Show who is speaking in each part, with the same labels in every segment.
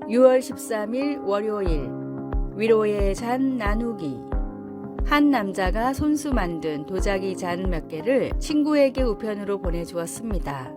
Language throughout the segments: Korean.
Speaker 1: 6월 13일 월요일 위로의 잔 나누기. 한 남자가 손수 만든 도자기 잔 몇 개를 친구에게 우편으로 보내주었습니다.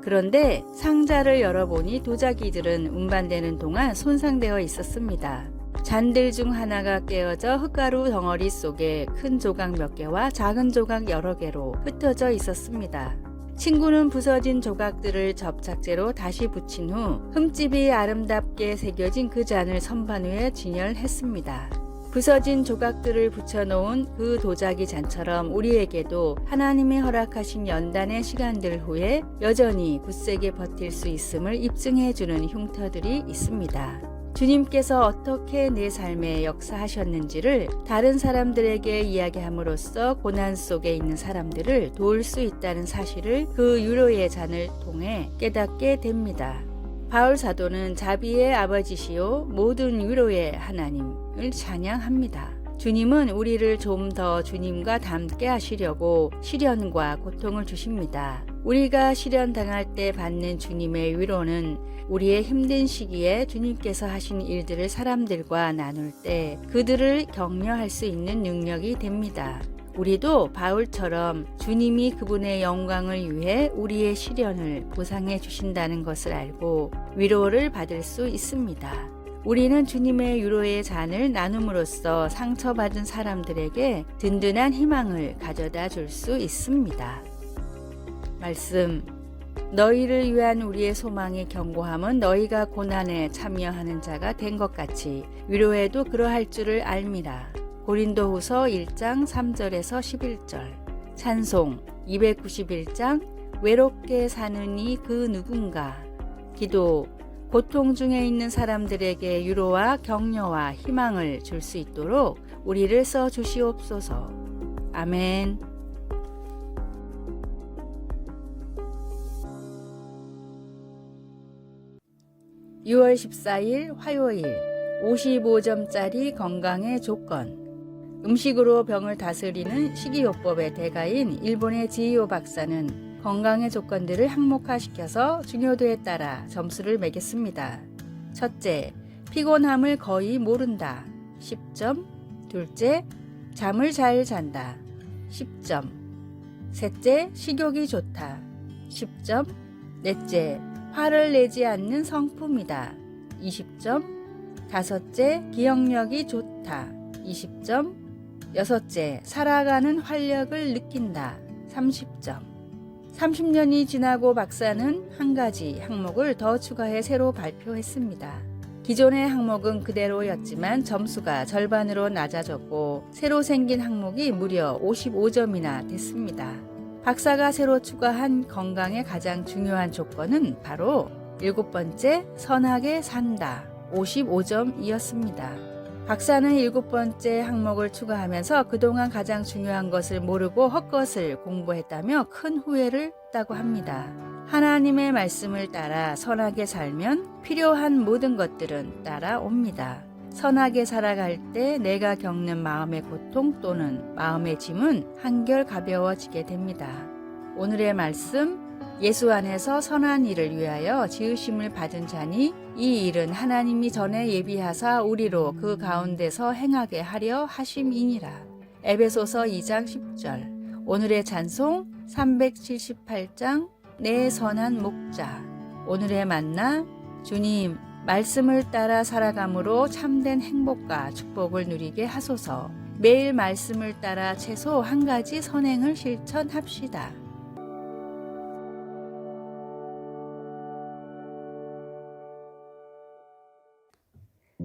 Speaker 1: 그런데 상자를 열어보니 도자기들은 운반되는 동안 손상되어 있었습니다. 잔들 중 하나가 깨어져 흙가루 덩어리 속에 큰 조각 몇 개와 작은 조각 여러 개로 흩어져 있었습니다. 친구는 부서진 조각들을 접착제로 다시 붙인 후 흠집이 아름답게 새겨진 그 잔을 선반 위에 진열했습니다. 부서진 조각들을 붙여놓은 그 도자기 잔처럼 우리에게도 하나님이 허락하신 연단의 시간들 후에 여전히 굳세게 버틸 수 있음을 입증해주는 흉터들이 있습니다. 주님께서 어떻게 내 삶에 역사하셨는지를 다른 사람들에게 이야기함으로써 고난 속에 있는 사람들을 도울 수 있다는 사실을 그 위로의 잔을 통해 깨닫게 됩니다. 바울 사도는 자비의 아버지시요 모든 위로의 하나님을 찬양합니다. 주님은 우리를 좀 더 주님과 닮게 하시려고 시련과 고통을 주십니다. 우리가 시련당할 때 받는 주님의 위로는 우리의 힘든 시기에 주님께서 하신 일들을 사람들과 나눌 때 그들을 격려할 수 있는 능력이 됩니다. 우리도 바울처럼 주님이 그분의 영광을 위해 우리의 시련을 보상해 주신다는 것을 알고 위로를 받을 수 있습니다. 우리는 주님의 위로의 잔을 나눔으로써 상처받은 사람들에게 든든한 희망을 가져다 줄 수 있습니다. 말씀. 너희를 위한 우리의 소망의 견고함은 너희가 고난에 참여하는 자가 된 것 같이 위로에도 그러할 줄을 알미라. 고린도후서 1장 3절에서 11절. 찬송 291장 외롭게 사는 이 그 누군가. 기도. 고통 중에 있는 사람들에게 위로와 격려와 희망을 줄 수 있도록 우리를 써 주시옵소서. 아멘. (6월 14일) 화요일 55점짜리 건강의 조건. 음식으로 병을 다스리는 식이요법의 대가인 일본의 지이오 박사는 건강의 조건들을 항목화시켜서 중요도에 따라 점수를 매겼습니다. 첫째, 피곤함을 거의 모른다. 10점. 둘째, 잠을 잘 잔다. 10점. 셋째, 식욕이 좋다. 10점. 넷째, 화를 내지 않는 성품이다. 20점. 다섯째, 기억력이 좋다. 20점. 여섯째, 살아가는 활력을 느낀다. 30점. 30년이 지나고 박사는 한 가지 항목을 더 추가해 새로 발표했습니다. 기존의 항목은 그대로였지만 점수가 절반으로 낮아졌고 새로 생긴 항목이 무려 55점이나 됐습니다. 박사가 새로 추가한 건강의 가장 중요한 조건은 바로 7번째, 선하게 산다. 55점이었습니다. 박사는 7번째 항목을 추가하면서 그동안 가장 중요한 것을 모르고 헛것을 공부했다며 큰 후회를 했다고 합니다. 하나님의 말씀을 따라 선하게 살면 필요한 모든 것들은 따라옵니다. 선하게 살아갈 때 내가 겪는 마음의 고통 또는 마음의 짐은 한결 가벼워지게 됩니다. 오늘의 말씀. 예수 안에서 선한 일을 위하여 지으심을 받은 자니 이 일은 하나님이 전에 예비하사 우리로 그 가운데서 행하게 하려 하심이니라. 에베소서 2장 10절. 오늘의 찬송 378장 내 선한 목자. 오늘의 만나. 주님, 말씀을 따라 살아감으로 참된 행복과 축복을 누리게 하소서. 매일 말씀을 따라 최소 한 가지 선행을 실천합시다.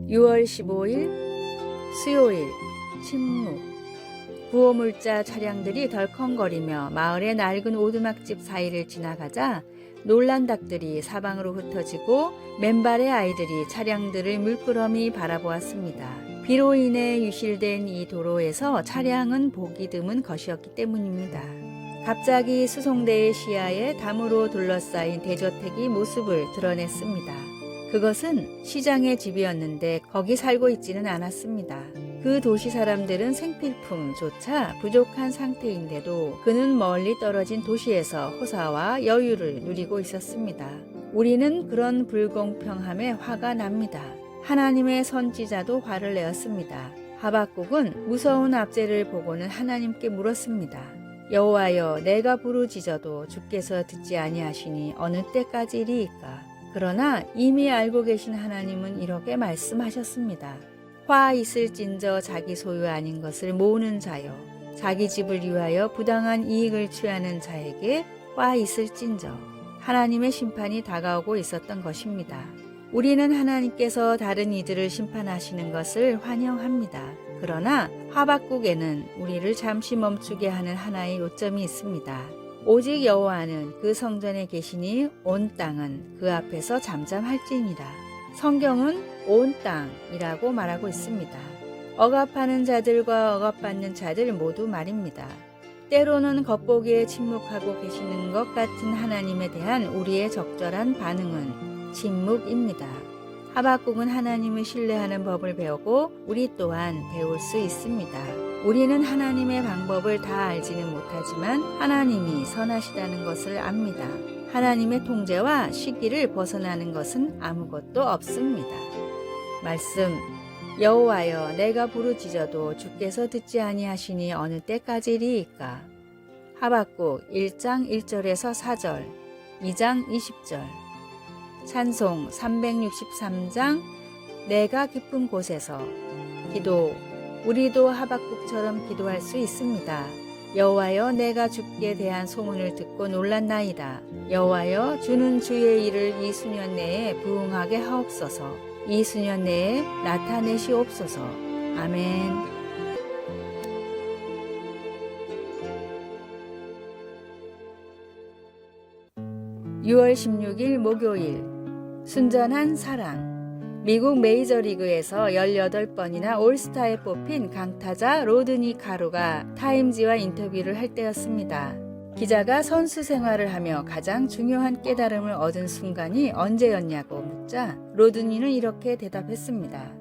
Speaker 1: 6월 15일 수요일 침묵. 구호물자 차량들이 덜컹거리며 마을의 낡은 오두막집 사이를 지나가자 놀란 닭들이 사방으로 흩어지고 맨발의 아이들이 차량들을 물끄러미 바라보았습니다. 비로 인해 유실된 이 도로에서 차량은 보기 드문 것이었기 때문입니다. 갑자기 수송대의 시야에 담으로 둘러싸인 대저택이 모습을 드러냈습니다. 그것은 시장의 집이었는데 거기 살고 있지는 않았습니다. 그 도시 사람들은 생필품조차 부족한 상태인데도 그는 멀리 떨어진 도시에서 호사와 여유를 누리고 있었습니다. 우리는 그런 불공평함에 화가 납니다. 하나님의 선지자도 화를 내었습니다. 하박국은 무서운 압제를 보고는 하나님께 물었습니다. 여호와여, 내가 부르짖어도 주께서 듣지 아니하시니 어느 때까지리이까? 그러나 이미 알고 계신 하나님은 이렇게 말씀하셨습니다. 화 있을진저 자기 소유 아닌 것을 모으는 자여, 자기 집을 위하여 부당한 이익을 취하는 자에게 화 있을진저. 하나님의 심판이 다가오고 있었던 것입니다. 우리는 하나님께서 다른 이들을 심판하시는 것을 환영합니다. 그러나 하박국에는 우리를 잠시 멈추게 하는 하나의 요점이 있습니다. 오직 여호와는 그 성전에 계시니 온 땅은 그 앞에서 잠잠할지니라. 성경은 온 땅이라고 말하고 있습니다. 억압하는 자들과 억압받는 자들 모두 말입니다. 때로는 겉보기에 침묵하고 계시는 것 같은 하나님에 대한 우리의 적절한 반응은 침묵입니다. 하박국은 하나님을 신뢰하는 법을 배우고 우리 또한 배울 수 있습니다. 우리는 하나님의 방법을 다 알지는 못하지만 하나님이 선하시다는 것을 압니다. 하나님의 통제와 시기를 벗어나는 것은 아무것도 없습니다. 말씀, 여호와여, 내가 부르짖어도 주께서 듣지 아니하시니 어느 때까지리이까? 하박국 1장 1절에서 4절, 2장 20절. 찬송 363장 내가 깊은 곳에서 기도. 우리도 하박국처럼 기도할 수 있습니다. 여호와여, 내가 주께 대한 소문을 듣고 놀랐나이다. 여호와여, 주는 주의 일을 이 수년 내에 부응하게 하옵소서. 이 수년 내에 나타내시옵소서. 아멘. 6월 16일 목요일 순전한 사랑. 미국 메이저리그에서 18번이나 올스타에 뽑힌 강타자 로드니 카루가 타임지와 인터뷰를 할 때였습니다. 기자가 선수 생활을 하며 가장 중요한 깨달음을 얻은 순간이 언제였냐고 묻자 로드니는 이렇게 대답했습니다.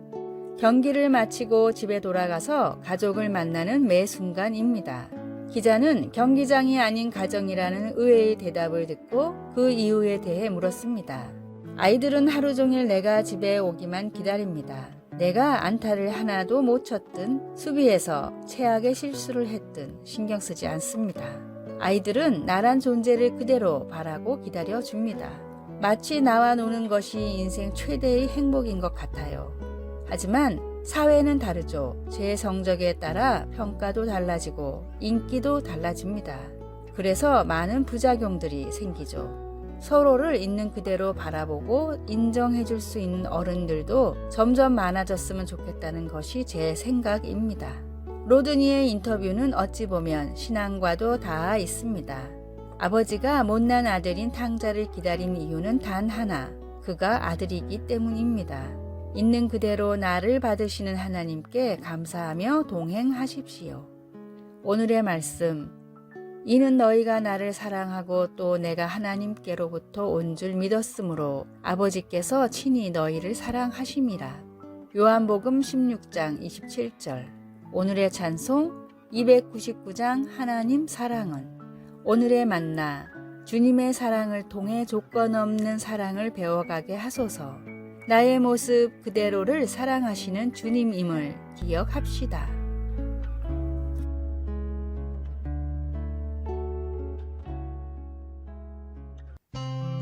Speaker 1: 경기를 마치고 집에 돌아가서 가족을 만나는 매 순간입니다. 기자는 경기장이 아닌 가정이라는 의외의 대답을 듣고 그 이유에 대해 물었습니다. 아이들은 하루 종일 내가 집에 오기만 기다립니다. 내가 안타를 하나도 못 쳤든 수비에서 최악의 실수를 했든 신경 쓰지 않습니다. 아이들은 나란 존재를 그대로 바라고 기다려줍니다. 마치 나와 노는 것이 인생 최대의 행복인 것 같아요. 하지만 사회는 다르죠. 제 성적에 따라 평가도 달라지고 인기도 달라집니다. 그래서 많은 부작용들이 생기죠. 서로를 있는 그대로 바라보고 인정해줄 수 있는 어른들도 점점 많아졌으면 좋겠다는 것이 제 생각입니다. 로드니의 인터뷰는 어찌 보면 신앙과도 닿아 있습니다. 아버지가 못난 아들인 탕자를 기다린 이유는 단 하나, 그가 아들이기 때문입니다. 있는 그대로 나를 받으시는 하나님께 감사하며 동행하십시오. 오늘의 말씀, 이는 너희가 나를 사랑하고 또 내가 하나님께로부터 온 줄 믿었으므로 아버지께서 친히 너희를 사랑하심이라. 요한복음 16장 27절. 오늘의 찬송 299장 하나님 사랑은. 오늘의 만나, 주님의 사랑을 통해 조건 없는 사랑을 배워가게 하소서. 나의 모습 그대로를 사랑하시는 주님임을 기억합시다.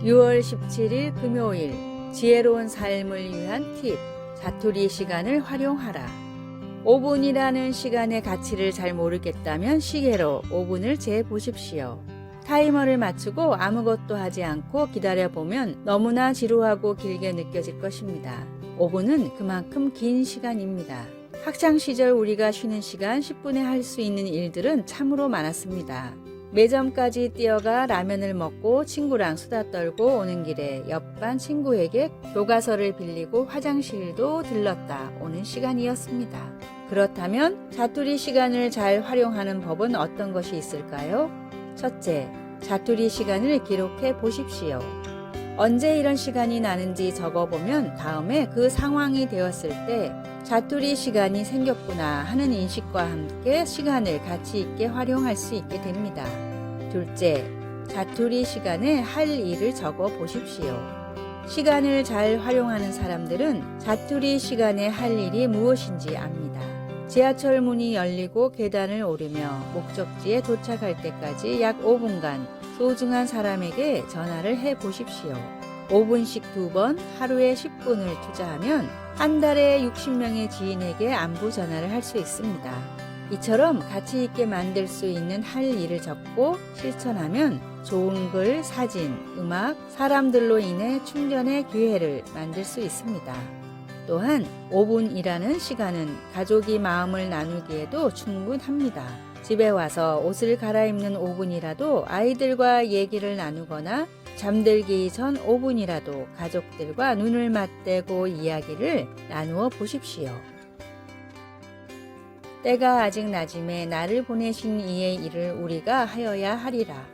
Speaker 1: 6월 17일 금요일 지혜로운 삶을 위한 팁, 자투리 시간을 활용하라. 5분이라는 시간의 가치를 잘 모르겠다면 시계로 5분을 재보십시오. 타이머를 맞추고 아무것도 하지 않고 기다려보면 너무나 지루하고 길게 느껴질 것입니다. 5분은 그만큼 긴 시간입니다. 학창시절 우리가 쉬는 시간 10분에 할 수 있는 일들은 참으로 많았습니다. 매점까지 뛰어가 라면을 먹고 친구랑 수다 떨고 오는 길에 옆반 친구에게 교과서를 빌리고 화장실도 들렀다 오는 시간이었습니다. 그렇다면 자투리 시간을 잘 활용하는 법은 어떤 것이 있을까요? 첫째, 자투리 시간을 기록해 보십시오. 언제 이런 시간이 나는지 적어보면 다음에 그 상황이 되었을 때 자투리 시간이 생겼구나 하는 인식과 함께 시간을 가치 있게 활용할 수 있게 됩니다. 둘째, 자투리 시간에 할 일을 적어 보십시오. 시간을 잘 활용하는 사람들은 자투리 시간에 할 일이 무엇인지 압니다. 지하철 문이 열리고 계단을 오르며 목적지에 도착할 때까지 약 5분간 소중한 사람에게 전화를 해 보십시오. 5분씩 2번 하루에 10분을 투자하면 한 달에 60명의 지인에게 안부 전화를 할 수 있습니다. 이처럼 가치 있게 만들 수 있는 할 일을 적고 실천하면 좋은 글, 사진, 음악, 사람들로 인해 충전의 기회를 만들 수 있습니다. 또한 5분이라는 시간은 가족이 마음을 나누기에도 충분합니다. 집에 와서 옷을 갈아입는 5분이라도 아이들과 얘기를 나누거나 잠들기 전 5분이라도 가족들과 눈을 맞대고 이야기를 나누어 보십시오. 때가 아직 낮음에 나를 보내신 이의 일을 우리가 하여야 하리라.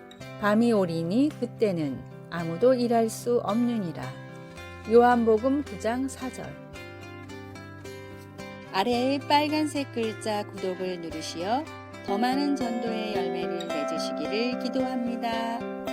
Speaker 1: 밤이 오리니 그때는 아무도 일할 수 없느니라. 요한복음 9장 4절. 아래의 빨간색 글자 구독을 누르시어 더 많은 전도의 열매를 맺으시기를 기도합니다.